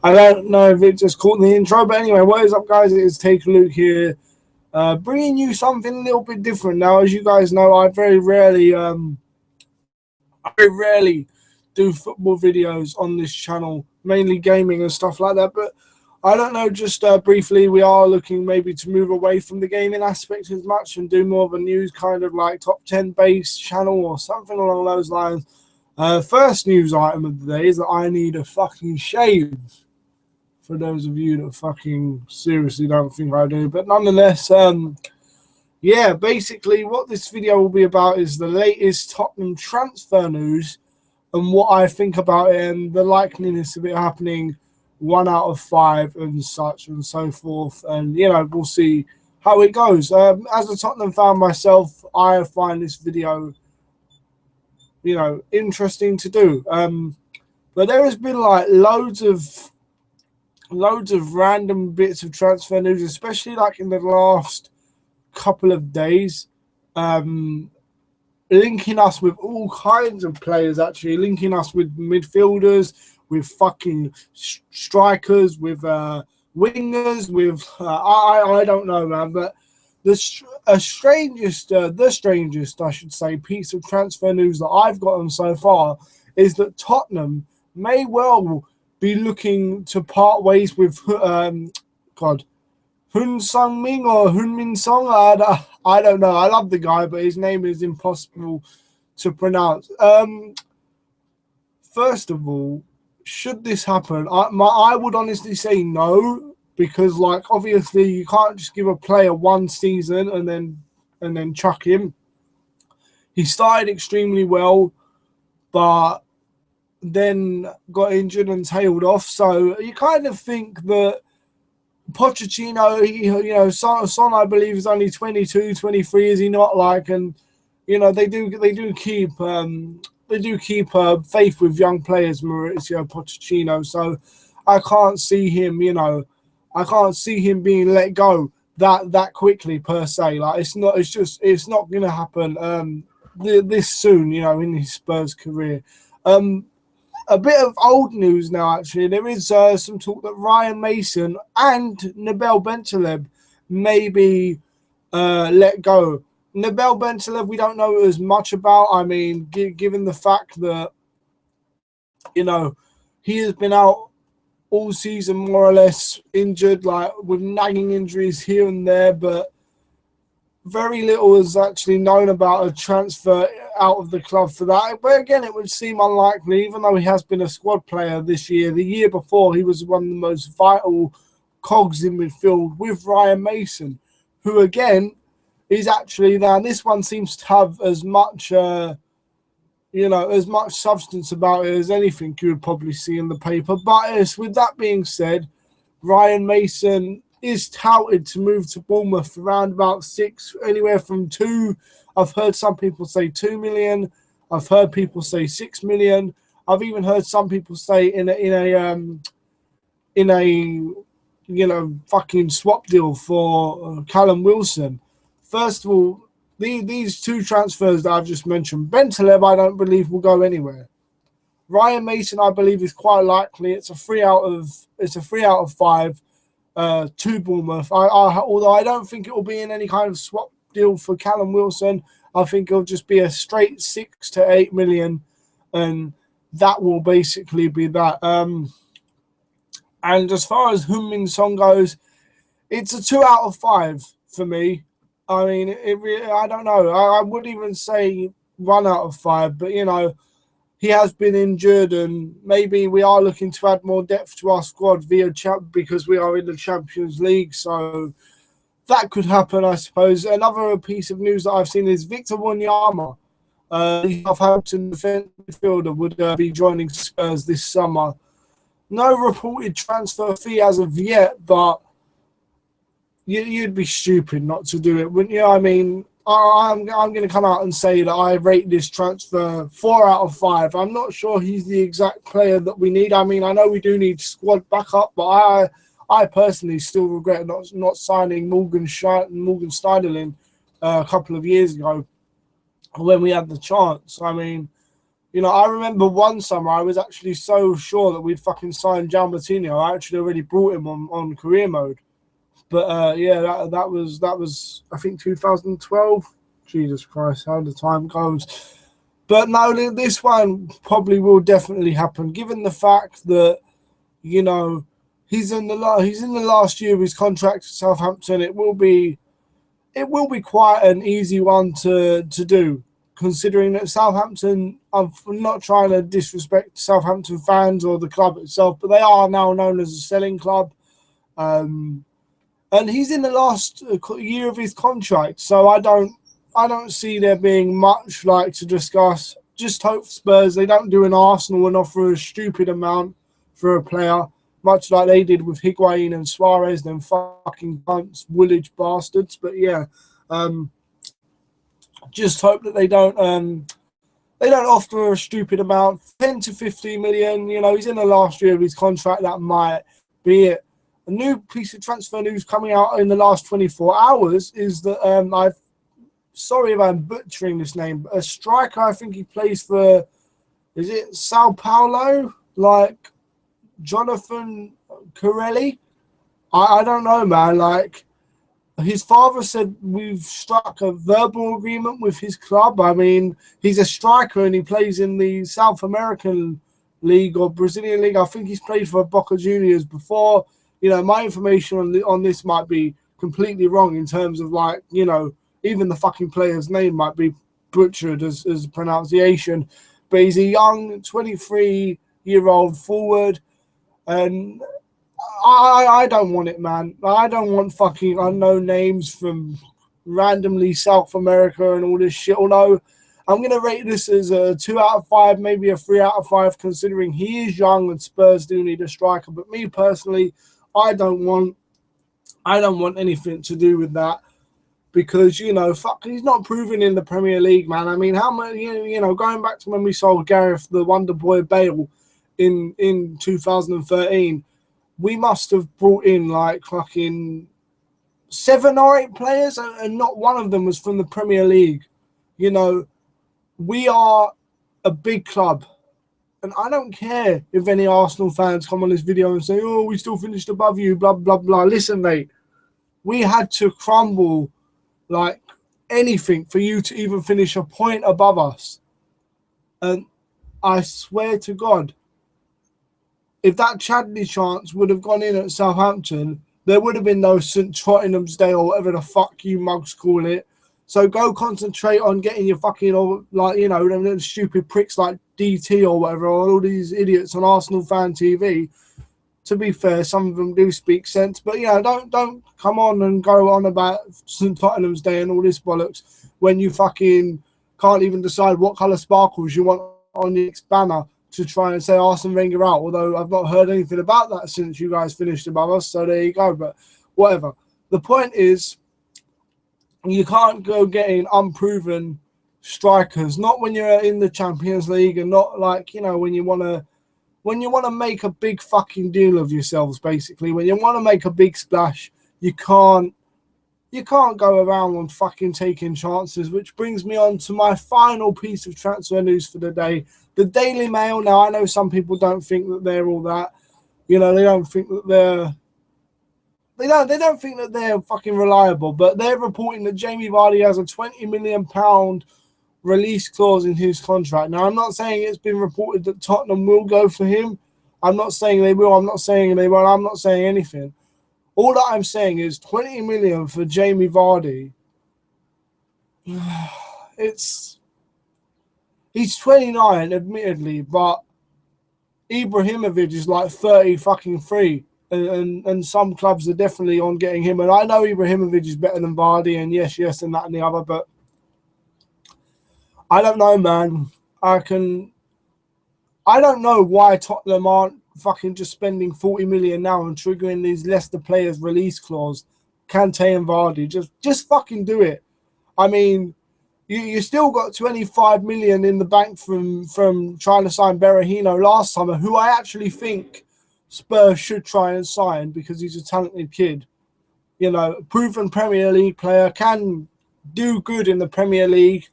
I don't know if it just caught in the intro, but anyway, what is up, guys? It is Take a Look here, bringing you something a little bit different. Now, as you guys know, I very rarely do football videos on this channel, mainly gaming and stuff like that. But I don't know, just briefly, we are looking maybe to move away from the gaming aspect as much and do more of a news kind of like top 10 based channel or something along those lines. First news item of the day is that I need a fucking shave. For those of you that fucking seriously don't think I do, but nonetheless, yeah, basically what this video will be about is the latest Tottenham transfer news and what I think about it and the likeliness of it happening 1 out of 5 and such and so forth. And, you know, we'll see how it goes. As a Tottenham fan myself, I find this video, you know, interesting to do. But there has been like loads of random bits of transfer news, especially like in the last couple of days, linking us with all kinds of players, actually linking us with midfielders, with fucking strikers, with wingers, with I don't know, man, but the strangest I should say piece of transfer news that I've gotten so far is that Tottenham may well be looking to part ways with Hun Sung-min or Hun Min Song. I don't know. I love the guy, but his name is impossible to pronounce. First of all, should this happen, I would honestly say no, because like obviously you can't just give a player 1 season and then chuck him. He started extremely well, but then got injured and tailed off. So you kind of think that Pochettino, you know, Son, I believe, is only 22, 23, is he not? Like, and you know, they do keep faith with young players, Mauricio Pochettino. So I can't see him, you know, I can't see him being let go that quickly per se. Like, it's not going to happen this soon, you know, in his Spurs career. A bit of old news now, actually. There is some talk that Ryan Mason and Nabil Bentaleb may be let go. Nabil Bentaleb, we don't know as much about. I mean, given the fact that, you know, he has been out all season more or less injured, like with nagging injuries here and there, but very little is actually known about a transfer out of the club for that. But again, it would seem unlikely, even though he has been a squad player this year. The year before, he was one of the most vital cogs in midfield with Ryan Mason, who again is actually, now this one seems to have as much, you know, as much substance about it as anything you would probably see in the paper. But with that being said, Ryan Mason is touted to move to Bournemouth around about 6, anywhere from 2. I've heard some people say 2 million. I've heard people say 6 million. I've even heard some people say in a you know, fucking swap deal for Callum Wilson. First of all, these 2 transfers that I've just mentioned, Bentaleb, I don't believe will go anywhere. Ryan Mason, I believe, is quite likely. It's a 3 out of 5. To Bournemouth. Although I don't think it will be in any kind of swap deal for Callum Wilson. I think it'll just be a straight 6 to 8 million, and that will basically be that. And as far as Heung-min Son goes, it's a 2 out of 5 for me. I mean, I don't know. I would even say 1 out of 5, but you know, he has been injured, and maybe we are looking to add more depth to our squad because we are in the Champions League. So that could happen, I suppose. Another piece of news that I've seen is Victor Wanyama, the Southampton defensive midfielder, would be joining Spurs this summer. No reported transfer fee as of yet, but you'd be stupid not to do it, wouldn't you? I mean, I'm going to come out and say that I rate this transfer 4 out of 5. I'm not sure he's the exact player that we need. I mean, I know we do need squad backup, but I personally still regret not signing Morgan Schneiderlin a couple of years ago when we had the chance. I mean, You know, I remember one summer I was actually so sure that we'd fucking signed João Moutinho. I actually already brought him on career mode. But yeah, that was I think 2012. Jesus Christ, how the time goes. But no, this one probably will definitely happen, given the fact that, you know, he's in the last year of his contract at Southampton. It will be quite an easy one to do, considering that Southampton. I'm not trying to disrespect Southampton fans or the club itself, but they are now known as a selling club. And he's in the last year of his contract, so I don't see there being much like to discuss. Just hope Spurs they don't do an Arsenal and offer a stupid amount for a player, much like they did with Higuain and Suarez, them fucking cunts, Woolwich bastards. But yeah, just hope that they don't offer a stupid amount, 10 to 15 million. You know, he's in the last year of his contract. That might be it. A new piece of transfer news coming out in the last 24 hours is that sorry if I'm butchering this name, but a striker, I think he plays for, is it Sao Paulo? Like Jonathan Corelli? I don't know, man. Like, his father said we've struck a verbal agreement with his club. I mean, he's a striker and he plays in the South American League or Brazilian League. I think he's played for Boca Juniors before. You know, my information on this might be completely wrong in terms of, like, you know, even the fucking player's name might be butchered as pronunciation. But he's a young 23-year-old forward, and I don't want it, man. I don't want fucking unknown names from randomly South America and all this shit. Although I'm going to rate this as a 2 out of 5, maybe a 3 out of 5, considering he is young and Spurs do need a striker. But me personally, I don't want anything to do with that, because, you know, fuck, he's not proven in the Premier League, man. I mean, how many, you know, going back to when we sold Gareth the Wonder Boy Bale in 2013, we must have brought in like fucking 7 or 8 players, and not one of them was from the Premier League. You know, we are a big club. And I don't care if any Arsenal fans come on this video and say, oh, we still finished above you, blah, blah, blah. Listen, mate, we had to crumble like anything for you to even finish a point above us. And I swear to God, if that Chadley chance would have gone in at Southampton, there would have been no St. Tottenham's Day or whatever the fuck you mugs call it. So go concentrate on getting your fucking, like, you know, them stupid pricks like DT or whatever, or all these idiots on Arsenal fan TV. To be fair, some of them do speak sense, but yeah, don't come on and go on about St. Tottenham's Day and all this bollocks when you fucking can't even decide what colour sparkles you want on the next banner to try and say Arsene Wenger out. Although I've not heard anything about that since you guys finished above us, so there you go. But whatever. The point is, you can't go getting unproven strikers, not when you're in the Champions League, and not like, you know, when you want to make a big fucking deal of yourselves, basically. When you want to make a big splash, you can't go around on fucking taking chances, which brings me on to my final piece of transfer news for the day. The Daily Mail. Now, I know some people don't think that they're all that. You know, they don't think that they don't think that they're fucking reliable, but they're reporting that Jamie Vardy has a £20 million release clause in his contract. Now, I'm not saying it's been reported that Tottenham will go for him. I'm not saying they will. I'm not saying they won't. I'm not saying anything. All that I'm saying is 20 million for Jamie Vardy. He's 29, admittedly, but Ibrahimovic is like 30 fucking 3. And some clubs are definitely on getting him. And I know Ibrahimovic is better than Vardy, and yes, and that and the other, but I don't know, man. I don't know why Tottenham aren't fucking just spending 40 million now and triggering these Leicester players release clause, Kante and Vardy. Just fucking do it. I mean, you still got 25 million in the bank from trying to sign Berahino last summer, who I actually think Spurs should try and sign because he's a talented kid. You know, proven Premier League player, can do good in the Premier League.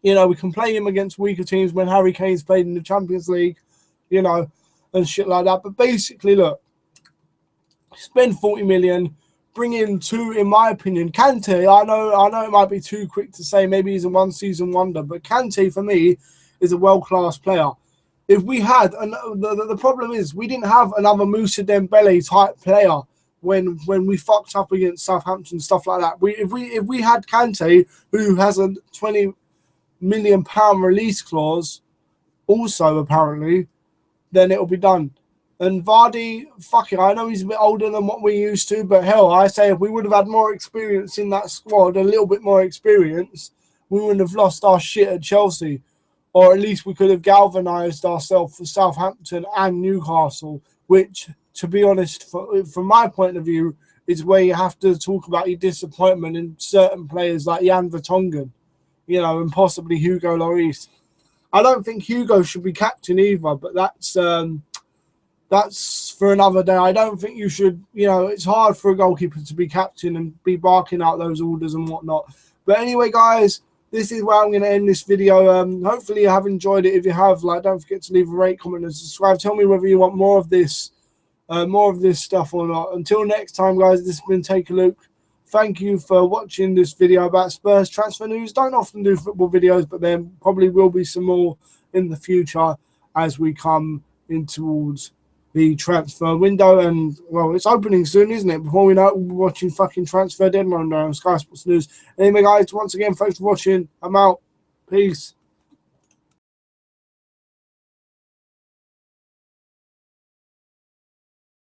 You know, we can play him against weaker teams when Harry Kane's played in the Champions League, you know, and shit like that. But basically, look, spend 40 million, bring in two, in my opinion. Kante, I know it might be too quick to say, maybe he's a one-season wonder, but Kante, for me, is a world-class player. If we had, and the problem is, we didn't have another Moussa Dembele type player when we fucked up against Southampton, stuff like that. If we had Kante, who has a £20 million release clause, also apparently, then it'll be done. And Vardy, fuck it, I know he's a bit older than what we used to, but hell, I say if we would have had more experience in that squad, a little bit more experience, we wouldn't have lost our shit at Chelsea. Or at least we could have galvanised ourselves for Southampton and Newcastle, which, to be honest, from my point of view, is where you have to talk about your disappointment in certain players like Jan Vertonghen, you know, and possibly Hugo Lloris. I don't think Hugo should be captain either, but that's for another day. I don't think you should, you know, it's hard for a goalkeeper to be captain and be barking out those orders and whatnot. But anyway, guys, this is where I'm going to end this video. Hopefully you have enjoyed it. If you have, like, don't forget to leave a rate, comment, and subscribe. Tell me whether you want more of this stuff or not. Until next time, guys, this has been Take a Look. Thank you for watching this video about Spurs transfer news. Don't often do football videos, but there probably will be some more in the future as we come in towards the transfer window. And, well, it's opening soon, isn't it? Before we know it, we'll be watching fucking Transfer Deadline on Sky Sports News. Anyway, guys, once again, thanks for watching. I'm out. Peace.